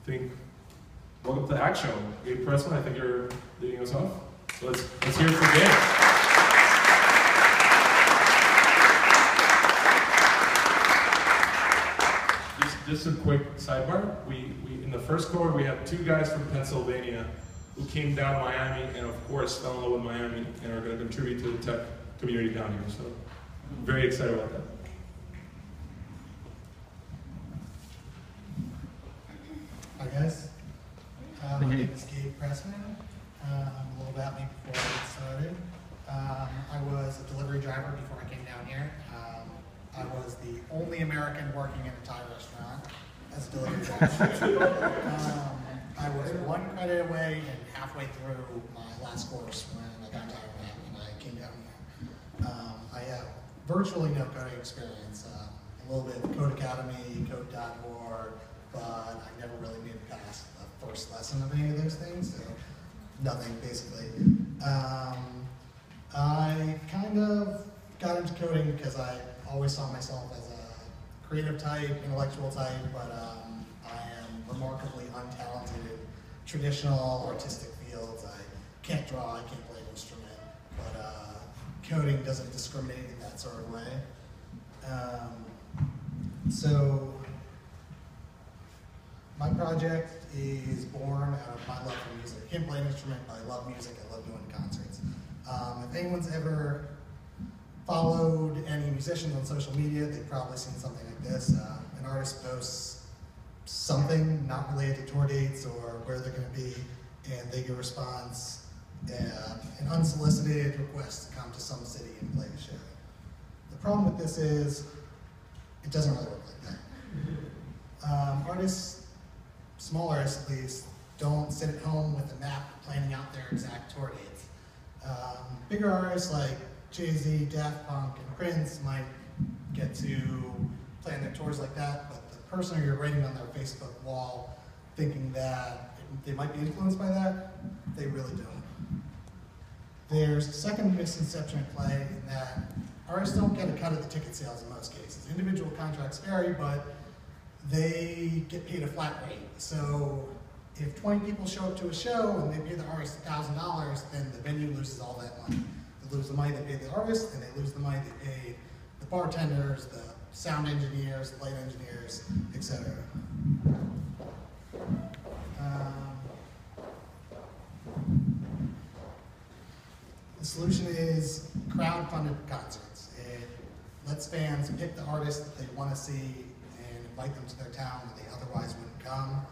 think, welcome to the Hack Show. Gabe Pressman, I think you're leading us off. So let's hear it for Gabe. Just a quick sidebar. We in the first cohort, we had 2 guys from Pennsylvania who came down to Miami and of course fell in love with Miami and are going to contribute to the tech community down here. So I'm very excited about that. Hi guys, my name is Gabe Pressman. A little about me before I get started. I was a delivery driver before I came down here. I was the only American working in a Thai restaurant as a delivery driver. I was 1 credit away and halfway through my last course when I got tired of that and I came down here. I have virtually no coding experience. A little bit of Code Academy, Code.org, but I never really made it past the first lesson of any of those things, so nothing basically. I kind of got into coding because I always saw myself as a creative type, intellectual type, but I am remarkably untalented in traditional artistic fields. I can't draw, I can't play an instrument, but coding doesn't discriminate in that sort of way. So my project is born out of my love for music. I can't play an instrument, but I love music, I love doing concerts. If anyone's ever followed any musicians on social media, they've probably seen something like this. An artist posts something not related to tour dates or where they're going to be, and they get a response, an unsolicited request to come to some city and play a show. The problem with this is, it doesn't really work like that. Artists, small artists at least, don't sit at home with a map planning out their exact tour dates. Bigger artists like Jay-Z, Daft Punk, and Prince might get to plan their tours like that, but the person you're writing on their Facebook wall thinking that they might be influenced by that, they really don't. There's a second misconception at play in that artists don't get a cut of the ticket sales in most cases. Individual contracts vary, but they get paid a flat rate. So if 20 people show up to a show and they pay the artist $1,000, then the venue loses all that money. They lose the money they paid the artist, and they lose the money they paid the bartenders, the sound engineers, the light engineers, etc. The solution is crowd-funded concerts. It lets fans pick the artist that they want to see and invite them to their town that they otherwise wouldn't come.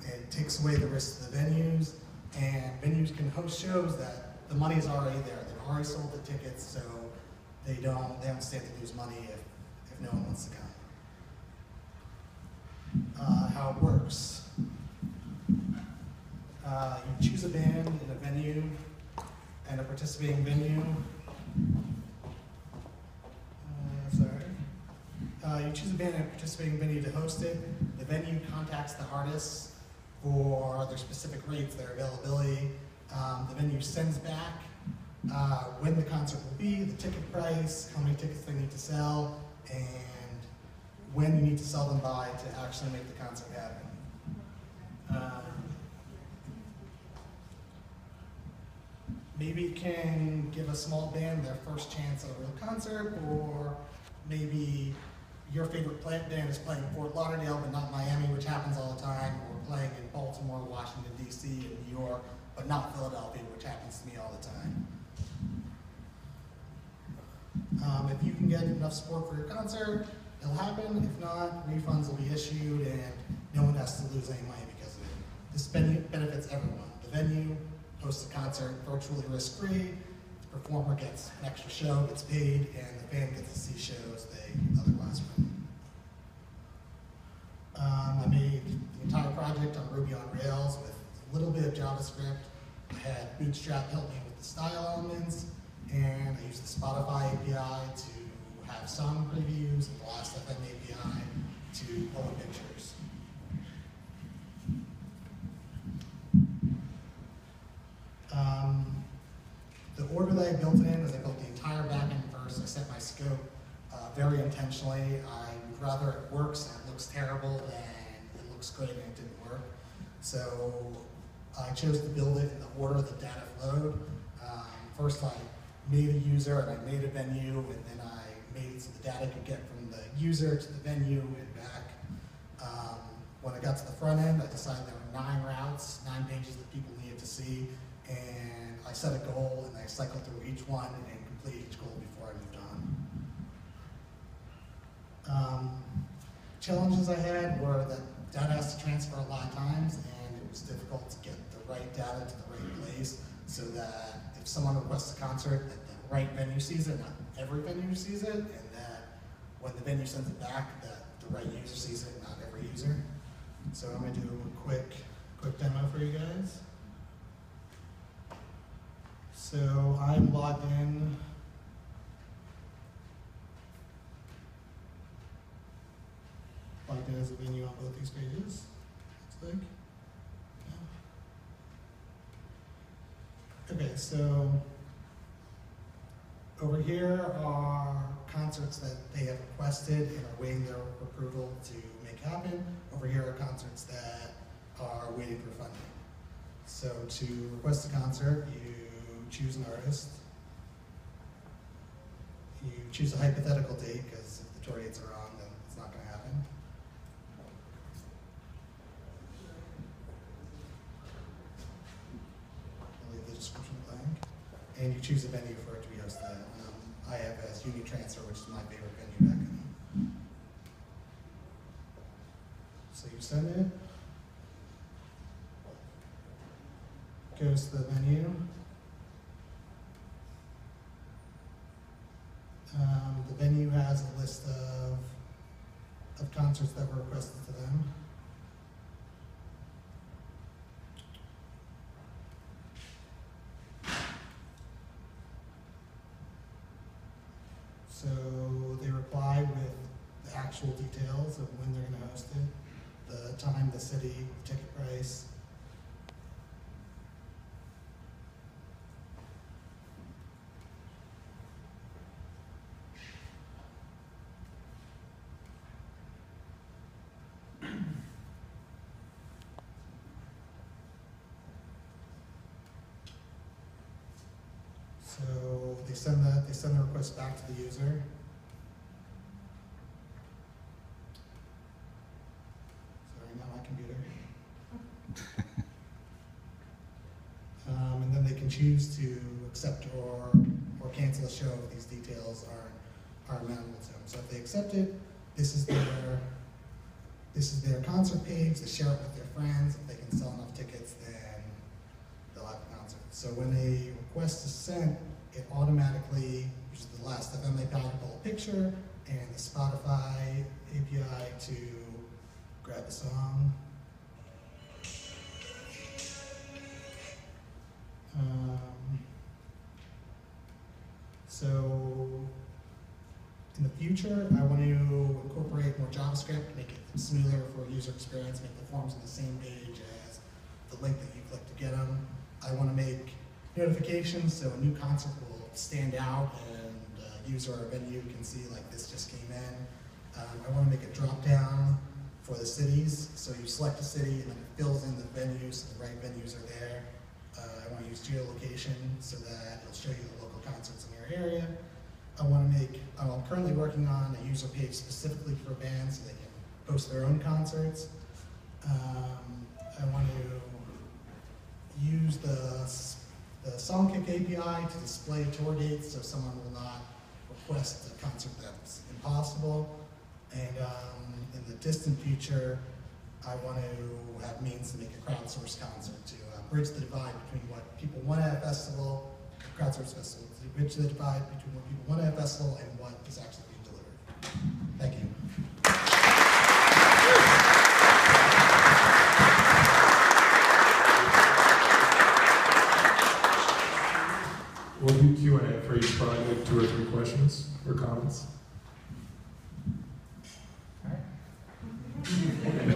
It takes away the risks to the venues, and venues can host shows that the money is already there. They've already sold the tickets, so they don't stand to lose money if no one wants to come. How it works. You choose a band in a venue and a participating venue. You choose a band and a participating venue to host it. The venue contacts the artists for their specific rates, their availability. The venue sends back when the concert will be, the ticket price, how many tickets they need to sell, and when you need to sell them by to actually make the concert happen. Maybe it can give a small band their first chance at a real concert, or maybe your favorite band is playing in Fort Lauderdale but not Miami, which happens all the time, or playing in Baltimore, Washington, D.C., and New York, but not Philadelphia, which happens to me all the time. If you can get enough support for your concert, it'll happen. If not, refunds will be issued and no one has to lose any money because of it. This benefits everyone. The venue hosts a concert virtually risk-free, the performer gets an extra show, gets paid, and the fan gets to see shows they otherwise wouldn't. I made the entire project on Ruby on Rails with a little bit of JavaScript. I had Bootstrap help me with the style elements, and I used the Spotify API to have song previews, and the Last.fm API to pull in pictures. The order that I built it in is I built the entire backend first. I set my scope very intentionally. I would rather it works and it looks terrible than it looks great and it didn't work. So I chose to build it in the order the data flowed. First I made a user and I made a venue, and then I made it so the data could get from the user to the venue and back. When I got to the front end, I decided there were 9 routes, 9 pages that people needed to see, and I set a goal and I cycled through each one and completed each goal before I moved on. Challenges I had were that data has to transfer a lot of times, and it was difficult to get the right data to the right place, so that if someone requests a concert, that the right venue sees it, not every venue sees it, and that when the venue sends it back, that the right user sees it, not every user. So I'm going to do a quick demo for you guys. So I'm logged in. Logged in as a venue on both these pages, looks like. Okay, so over here are concerts that they have requested and are waiting their approval to make happen. Over here are concerts that are waiting for funding. So to request a concert, you choose an artist. You choose a hypothetical date, because if the tour dates are wrong, then it's not going to happen. I'll leave the description blank. And you choose a venue for it to be hosted at. I have as Union Transfer, which is my favorite venue back in. So you send it. Goes to the venue. The venue has a list of concerts that were requested to them. So they reply with the actual details of when they're going to host it, the time, the city, the ticket price. So they send the request back to the user. Sorry, not my computer. And then they can choose to accept or cancel a show if these details are amenable to them. So if they accept it, this is their concert page. They share it with their friends. If they can sell enough tickets, then they'll have a concert. So when a request is sent, it automatically uses the last FM packable picture and the Spotify API to grab the song. So in the future, I want to incorporate more JavaScript, make it smoother for user experience, make the forms on the same page as the link that you click to get them. I want to make notifications so a new concert will stand out and a user or a venue can see like this just came in. I want to make a drop down for the cities, so you select a city and then it fills in the venues, so the right venues are there. I want to use geolocation so that it'll show you the local concerts in your area. I'm currently working on a user page specifically for bands so they can post their own concerts. I want to use the Songkick API to display tour dates so someone will not request a concert that's impossible. And in the distant future, I want to have means to make a crowdsourced concert to bridge the divide between what people want at a festival, crowdsourced festival, to bridge the divide between what people want at a festival and what is actually being delivered. Thank you. We'll do Q&A for each probably like 2 or 3 questions or comments. All right.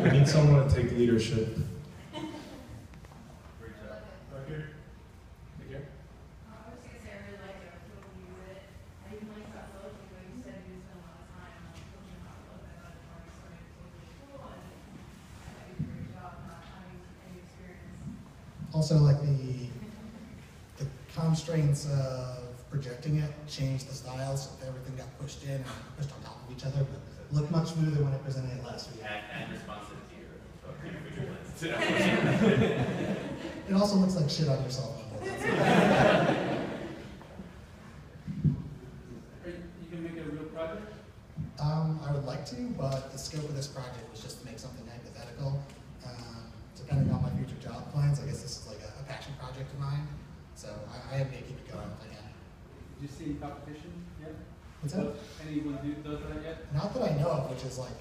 I need someone to take leadership. Right here. Right here. I was going to say I really like it. I was able to use it. I even like that look. You know, you said you spent a lot of time on looking at how to look. I thought it was already started totally cool, and I thought you did a great job not having any Also, like the constraints of projecting it changed the styles, so everything got pushed in and pushed on top of each other, but looked much smoother when I presented it last week. And responsive to your individual lens. It also looks like shit on your cell phone. You can make it a real project? I would like to, but the scope of this project was just to make something hypothetical. Depending on my future job plans, I guess this is like a passion project of mine. So I may keep it going if I can. Did you see any competition yet? What's that? Anyone does that yet? Not that I know of, which is like,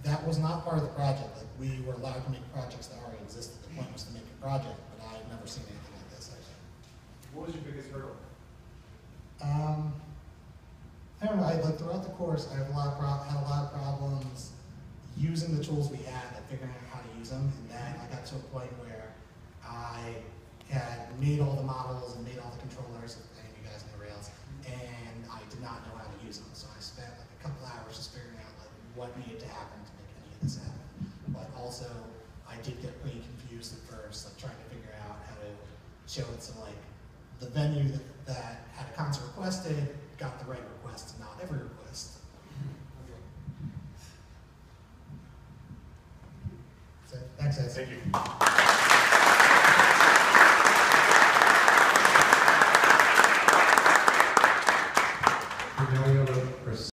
that was not part of the project. Like, we were allowed to make projects that already existed. The point was to make a project, but I've never seen anything like this, actually. What was your biggest hurdle? I don't know, like throughout the course, I had a lot of problems using the tools we had and figuring out how to use them. And then I got to a point where I had made all the models and made all the controllers, if any of you guys know Rails, and I did not know how to use them. So I spent like a couple hours just figuring out like what needed to happen to make any of this happen. But also, I did get pretty confused at first, like trying to figure out how to show it so like the venue that had a concert requested got the right request, not every request. That's it. Thanks, guys. Thank you.